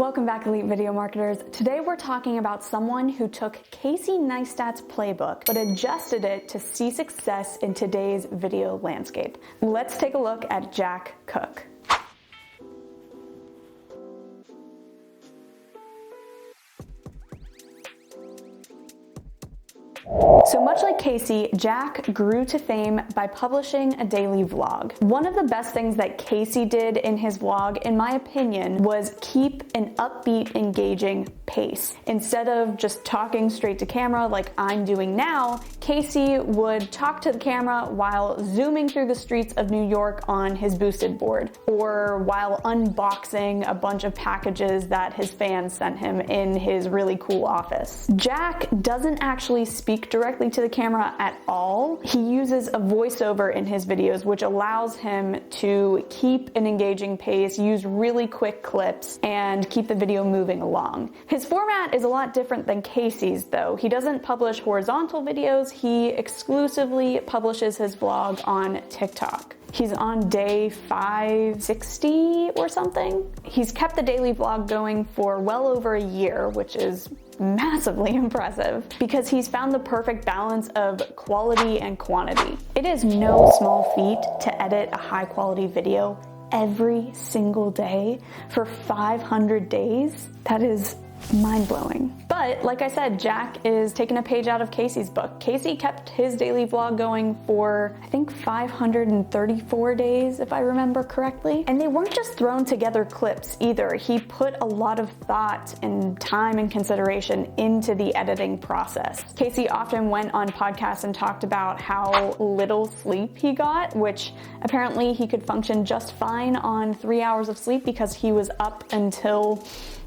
Welcome back, Elite Video Marketers. Today we're talking about someone who took Casey Neistat's playbook but adjusted it to see success in today's video landscape. Let's take a look at Jack Cook. So much like Casey, Jack grew to fame by publishing a daily vlog. One of the best things that Casey did in his vlog, in my opinion, was keep an upbeat, engaging pace. Instead of just talking straight to camera like I'm doing now, Casey would talk to the camera while zooming through the streets of New York on his boosted board, or while unboxing a bunch of packages that his fans sent him in his really cool office. Jack doesn't actually speak directly to the camera at all. He uses a voiceover in his videos, which allows him to keep an engaging pace, use really quick clips, and keep the video moving along. His format is a lot different than Casey's, though. He doesn't publish horizontal videos. He exclusively publishes his vlog on TikTok. He's on day 560 or something. He's kept the daily vlog going for well over a year, which is massively impressive because he's found the perfect balance of quality and quantity. It is no small feat to edit a high quality video every single day for 500 days. That is mind-blowing. But like I said, Jack is taking a page out of Casey's book. Casey kept his daily vlog going for, I think, 534 days, if I remember correctly. And they weren't just thrown together clips either. He put a lot of thought and time and consideration into the editing process. Casey often went on podcasts and talked about how little sleep he got, which apparently he could function just fine on 3 hours of sleep because he was up until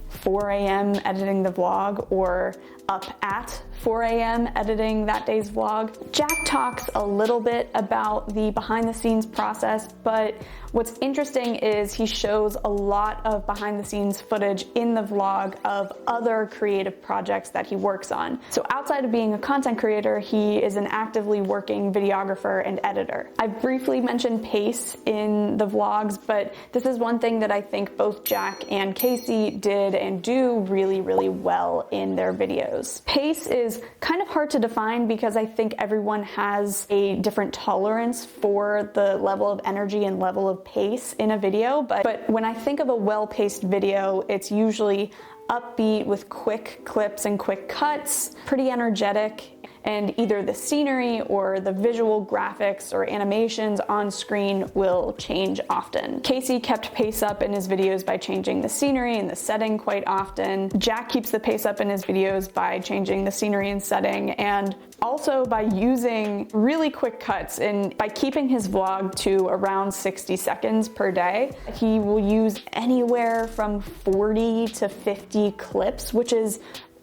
4 a.m. editing the vlog, or up at 4 a.m. editing that day's vlog. Jack talks a little bit about the behind the scenes process, but what's interesting is he shows a lot of behind the scenes footage in the vlog of other creative projects that he works on. So outside of being a content creator, he is an actively working videographer and editor. I briefly mentioned pace in the vlogs, but this is one thing that I think both Jack and Casey did and do really, really well in their videos. Pace is kind of hard to define because I think everyone has a different tolerance for the level of energy and level of pace in a video, but when I think of a well-paced video, it's usually upbeat with quick clips and quick cuts, pretty energetic, and either the scenery or the visual graphics or animations on screen will change often. Casey kept pace up in his videos by changing the scenery and the setting quite often. Jack keeps the pace up in his videos by changing the scenery and setting, and also by using really quick cuts, and by keeping his vlog to around 60 seconds per day. He will use anywhere from 40 to 50 clips, which is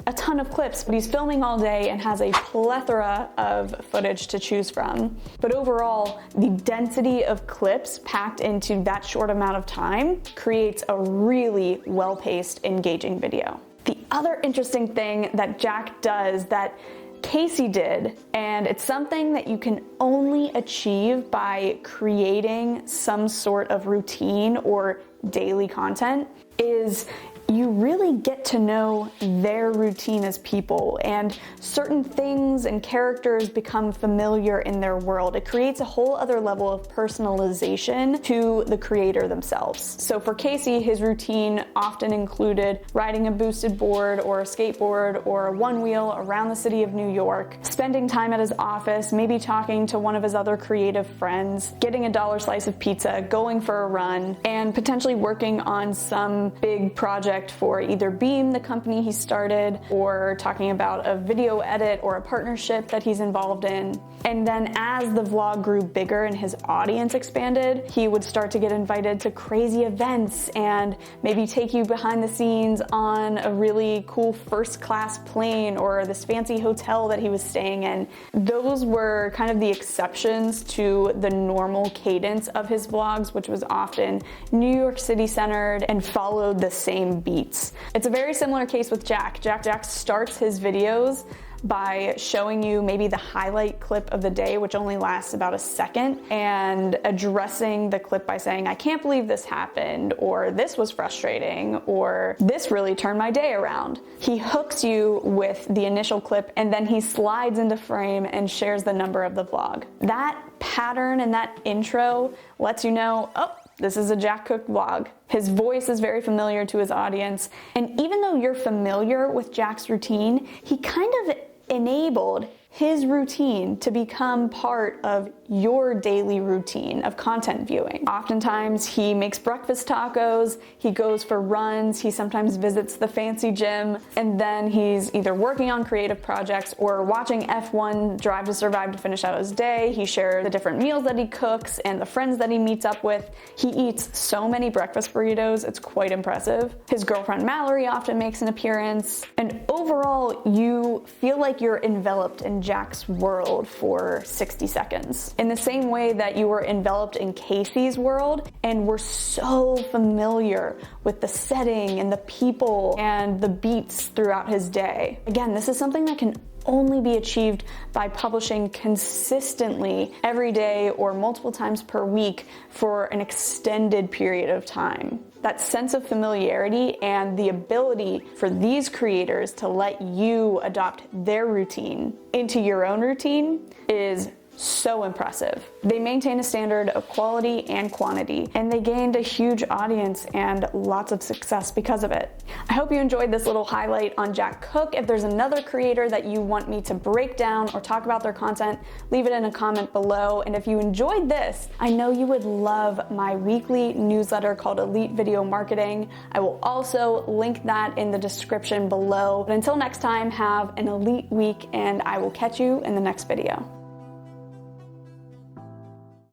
a ton of clips, but he's filming all day and has a plethora of footage to choose from. But overall, the density of clips packed into that short amount of time creates a really well-paced, engaging video. The other interesting thing that Jack does that Casey did, and it's something that you can only achieve by creating some sort of routine or daily content, is you really get to know their routine as people, and certain things and characters become familiar in their world. It creates a whole other level of personalization to the creator themselves. So for Casey, his routine often included riding a boosted board or a skateboard or a one wheel around the city of New York, spending time at his office, maybe talking to one of his other creative friends, getting a dollar slice of pizza, going for a run, and potentially working on some big project for either Beam, the company he started, or talking about a video edit or a partnership that he's involved in. And then as the vlog grew bigger and his audience expanded, he would start to get invited to crazy events and maybe take you behind the scenes on a really cool first-class plane or this fancy hotel that he was staying in. Those were kind of the exceptions to the normal cadence of his vlogs, which was often New York City centered and followed the same beats. It's a very similar case with Jack. Jack starts his videos by showing you maybe the highlight clip of the day, which only lasts about a second, and addressing the clip by saying, I can't believe this happened, or this was frustrating, or this really turned my day around. He hooks you with the initial clip, and then he slides into frame and shares the number of the vlog. That pattern and that intro lets you know, oh, this is a Jack Cook vlog. His voice is very familiar to his audience, and even though you're familiar with Jack's routine, he kind of enabled his routine to become part of your daily routine of content viewing. Oftentimes he makes breakfast tacos, he goes for runs, he sometimes visits the fancy gym, and then he's either working on creative projects or watching F1 Drive to Survive to finish out his day. He shares the different meals that he cooks and the friends that he meets up with. He eats so many breakfast burritos, it's quite impressive. His girlfriend Mallory often makes an appearance, and overall you feel like you're enveloped in Jack's world for 60 seconds. In the same way that you were enveloped in Casey's world and were so familiar with the setting and the people and the beats throughout his day. Again, this is something that can only be achieved by publishing consistently every day or multiple times per week for an extended period of time. That sense of familiarity and the ability for these creators to let you adopt their routine into your own routine is so impressive. They maintain a standard of quality and quantity, and they gained a huge audience and lots of success because of it. I hope you enjoyed this little highlight on Jack Cook. If there's another creator that you want me to break down or talk about their content, leave it in a comment below. And if you enjoyed this, I know you would love my weekly newsletter called Elite Video Marketing. I will also link that in the description below. But until next time, have an elite week, and I will catch you in the next video.